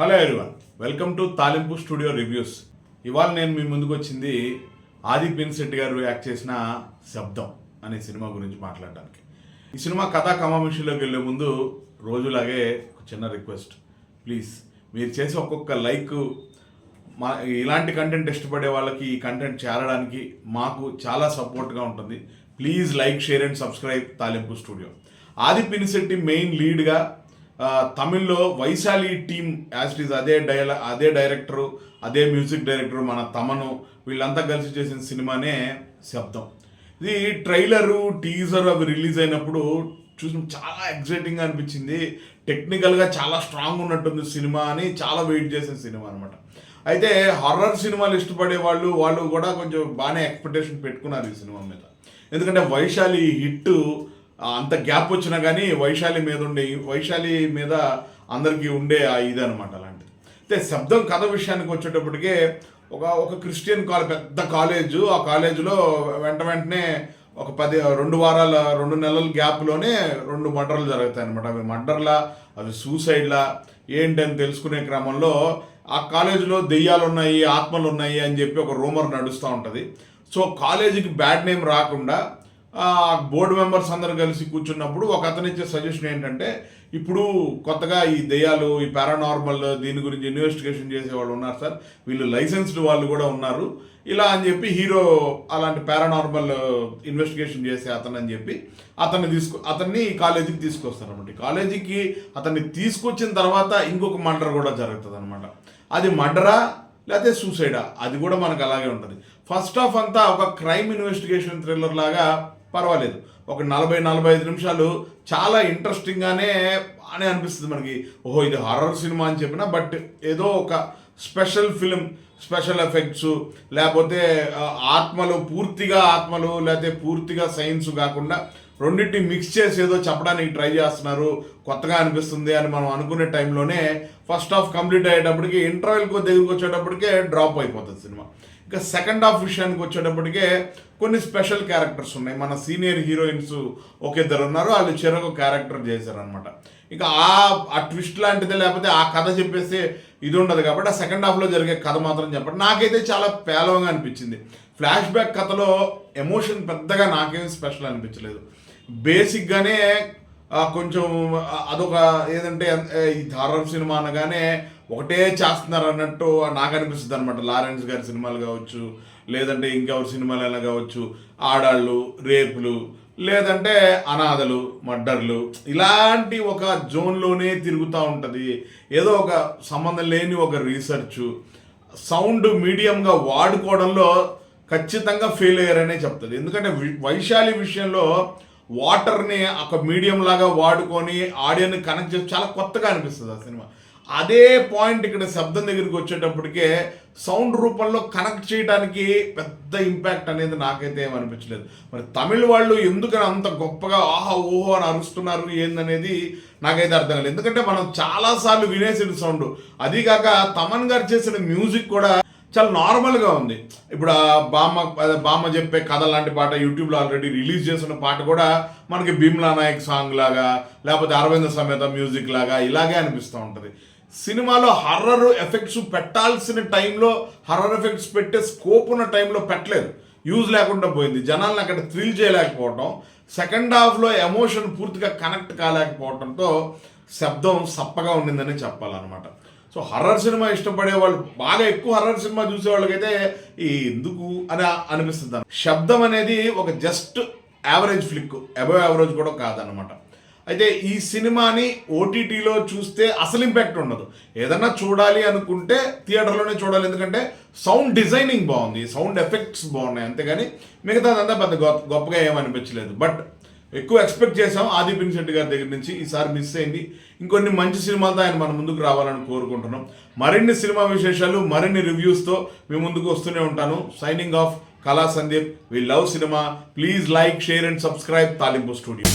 Hello everyone, welcome to తాలింపు studio reviews. ఇవాళ నేను మీ ముందుకు వచ్చింది ఆది పినిశెట్టి గారు యాక్ట్ చేసిన శబ్దం అనే సినిమా గురించి మాట్లాడడానికి. ఈ సినిమా కథా కమామిషిలోకి వెళ్ళే ముందు రోజులాగే ఒక చిన్న రిక్వెస్ట్, ప్లీజ్ మీరు చేసే ఒక్కొక్క లైక్ ఇలాంటి కంటెంట్ ఇష్టపడే వాళ్ళకి ఈ కంటెంట్ చేరడానికి మాకు చాలా సపోర్ట్గా ఉంటుంది. Please like, share and subscribe Thalimpu studio. ఆది పినిశెట్టి మెయిన్ లీడ్గా తమిళ్లో Vaishali team as it is అదే డైరెక్టరు, అదే మ్యూజిక్ డైరెక్టరు మన తమను వీళ్ళంతా కలిసి చేసిన సినిమానే శబ్దం. ఇది ట్రైలరు, టీజర్ అవి రిలీజ్ అయినప్పుడు చూసిన చాలా ఎగ్జైటింగ్గా అనిపించింది. టెక్నికల్గా చాలా స్ట్రాంగ్ ఉన్నట్టుంది సినిమా అని చాలా వెయిట్ చేసిన సినిమా అనమాట. అయితే హర్రర్ సినిమాలు ఇష్టపడే వాళ్ళు కూడా కొంచెం బాగానే ఎక్స్పెక్టేషన్ పెట్టుకున్నారు ఈ సినిమా మీద. ఎందుకంటే వైశాలి హిట్ అంత గ్యాప్ వచ్చినా కానీ వైశాలి మీద అందరికీ ఉండే ఇదనమాట అలాంటిది. అయితే శబ్దం కథ విషయానికి వచ్చేటప్పటికే ఒక క్రిస్టియన్ పెద్ద కాలేజు, ఆ కాలేజీలో వెంటనే ఒక 2 నెలల గ్యాప్లోనే 2 మర్డర్లు జరుగుతాయి అనమాట. అవి మర్డర్లా, అవి సూసైడ్లా ఏంటని తెలుసుకునే క్రమంలో ఆ కాలేజీలో దెయ్యాలు ఉన్నాయి, ఆత్మలు ఉన్నాయి అని చెప్పి ఒక రూమర్ నడుస్తూ ఉంటుంది. సో కాలేజీకి బ్యాడ్ నేమ్ రాకుండా బోర్డు మెంబర్స్ అందరు కలిసి కూర్చున్నప్పుడు ఒక అతను ఇచ్చే సజెషన్ ఏంటంటే, ఇప్పుడు కొత్తగా ఈ దెయ్యాలు, ఈ పారానార్మల్ దీని గురించి ఇన్వెస్టిగేషన్ చేసే వాళ్ళు ఉన్నారు సార్, వీళ్ళు లైసెన్స్డ్ వాళ్ళు కూడా ఉన్నారు ఇలా అని చెప్పి హీరో అలాంటి పారానార్మల్ ఇన్వెస్టిగేషన్ చేసే అతను అని చెప్పి అతన్ని కాలేజీకి తీసుకొస్తారు అనమాట. కాలేజీకి అతన్ని తీసుకొచ్చిన తర్వాత ఇంకొక మర్డర్ కూడా జరుగుతుంది అనమాట. అది మర్డరా లేకపోతే సూసైడా అది కూడా మనకు అలాగే ఉంటుంది. ఫస్ట్ హాఫ్ అంతా ఒక క్రైమ్ ఇన్వెస్టిగేషన్ థ్రిల్లర్ లాగా పర్వాలేదు, ఒక 40-45 నిమిషాలు చాలా ఇంట్రెస్టింగ్గానే అనిపిస్తుంది మనకి. ఓహో ఇది హారర్ సినిమా అని చెప్పిన, బట్ ఏదో ఒక స్పెషల్ ఫిలిం, స్పెషల్ ఎఫెక్ట్స్, లేకపోతే పూర్తిగా ఆత్మలు లేకపోతే పూర్తిగా సైన్స్ కాకుండా రెండింటిని మిక్స్ చేసి ఏదో చెప్పడానికి ట్రై చేస్తున్నారు, కొత్తగా అనిపిస్తుంది అని మనం అనుకునే టైంలోనే ఫస్ట్ హాఫ్ కంప్లీట్ అయ్యేటప్పటికి ఇంటర్వెల్కి దగ్గరికి వచ్చేటప్పటికే డ్రాప్ అయిపోతుంది సినిమా. ఇంకా సెకండ్ హాఫ్ విషయానికి వచ్చేటప్పటికే కొన్ని స్పెషల్ క్యారెక్టర్స్ ఉన్నాయి. మన సీనియర్ హీరోయిన్స్ ఒక 2 ఉన్నారు, వాళ్ళు చెరొక క్యారెక్టర్ చేశారనమాట. ఇంకా ఆ ట్విస్ట్ లాంటిదే, లేకపోతే ఆ కథ చెప్పేస్తే ఇది ఉండదు కాబట్టి ఆ సెకండ్ హాఫ్లో జరిగే కథ మాత్రం చెప్పండి. నాకైతే చాలా పేలవంగా అనిపించింది. ఫ్లాష్ బ్యాక్ కథలో ఎమోషన్ పెద్దగా నాకేం స్పెషల్ అనిపించలేదు. బేసిక్గానే కొంచెం అదొక ఏదంటే ఈ హారర్ సినిమా అనగానే ఒకటే చేస్తున్నారు అన్నట్టు నాకు అనిపిస్తుంది అనమాట. లారెన్స్ గారి సినిమాలు కావచ్చు, లేదంటే ఇంకెవరి సినిమాలు అయినా కావచ్చు, ఆడాళ్ళు, రేపులు, లేదంటే అనాథలు, మర్డర్లు, ఇలాంటి ఒక జోన్లోనే తిరుగుతూ ఉంటుంది. ఏదో ఒక సంబంధం లేని ఒక రీసెర్చ్, సౌండ్ మీడియంగా వాడుకోవడంలో ఖచ్చితంగా ఫెయిల్ అయ్యారనే చెప్తుంది. ఎందుకంటే వైశాలి విషయంలో వాటర్ని ఒక మీడియం లాగా వాడుకొని ఆడియోని కనెక్ట్ చేసి చాలా కొత్తగా అనిపిస్తుంది ఆ సినిమా. అదే పాయింట్ ఇక్కడ శబ్దం దగ్గరికి వచ్చేటప్పటికే సౌండ్ రూపంలో కనెక్ట్ చేయడానికి పెద్ద ఇంపాక్ట్ అనేది నాకైతే ఏమనిపించలేదు. మరి తమిళ వాళ్ళు ఎందుకని అంత గొప్పగా ఆహా ఓహో అని అరుస్తున్నారు ఏందనేది నాకైతే అర్థం కాలేదు. ఎందుకంటే మనం చాలాసార్లు వినేసిన సౌండ్, అదీగాక తమన్ గారు చేసిన మ్యూజిక్ కూడా చాలా నార్మల్గా ఉంది. ఇప్పుడు ఆ బామ్మ చెప్పే కథ లాంటి పాట యూట్యూబ్లో ఆల్రెడీ రిలీజ్ చేసిన పాట కూడా మనకి భీమ్లా నాయక్ సాంగ్ లాగా, లేకపోతే అరవింద సమేత మ్యూజిక్ లాగా ఇలాగే అనిపిస్తూ ఉంటుంది. సినిమాలో హర్రర్ ఎఫెక్ట్స్ పెట్టాల్సిన టైంలో హర్రర్ ఎఫెక్ట్స్ పెట్టే స్కోప్ ఉన్న టైంలో పెట్టలేదు, యూజ్ లేకుండా పోయింది. జనాలను అక్కడ థ్రిల్ చేయలేకపోవటం, సెకండ్ హాఫ్లో ఎమోషన్ పూర్తిగా కనెక్ట్ కాలేకపోవడంతో శబ్దం సప్పగా ఉండిందని చెప్పాలన్నమాట. సో హర్రర్ సినిమా ఇష్టపడే వాళ్ళు, బాగా ఎక్కువ హర్రర్ సినిమా చూసే వాళ్ళకైతే ఎందుకు అని అనిపిస్తుంది. శబ్దం అనేది ఒక just average flick, above average కూడా కాదనమాట. అయితే ఈ సినిమాని ఓటీటీలో చూస్తే అసలు ఇంపాక్ట్ ఉండదు. ఏదన్నా చూడాలి అనుకుంటే థియేటర్లోనే చూడాలి, ఎందుకంటే సౌండ్ డిజైనింగ్ బాగుంది, సౌండ్ ఎఫెక్ట్స్ బాగున్నాయి, అంతేగాని మిగతాదంతా పెద్ద గొప్పగా ఏమనిపించలేదు. బట్ ఎక్కువ ఎక్స్పెక్ట్ చేసాం ఆది పినిశెట్టి గారి దగ్గర నుంచి. ఈసారి మిస్ అయింది. ఇంకొన్ని మంచి సినిమాలతో ఆయన మన ముందుకు రావాలని కోరుకుంటున్నాం. మరిన్ని సినిమా విశేషాలు, మరిన్ని రివ్యూస్తో మీ ముందుకు వస్తూనే ఉంటాను. Signing off, Kala Sandeep. We love cinema. Please like, share and subscribe Thalimpu studio.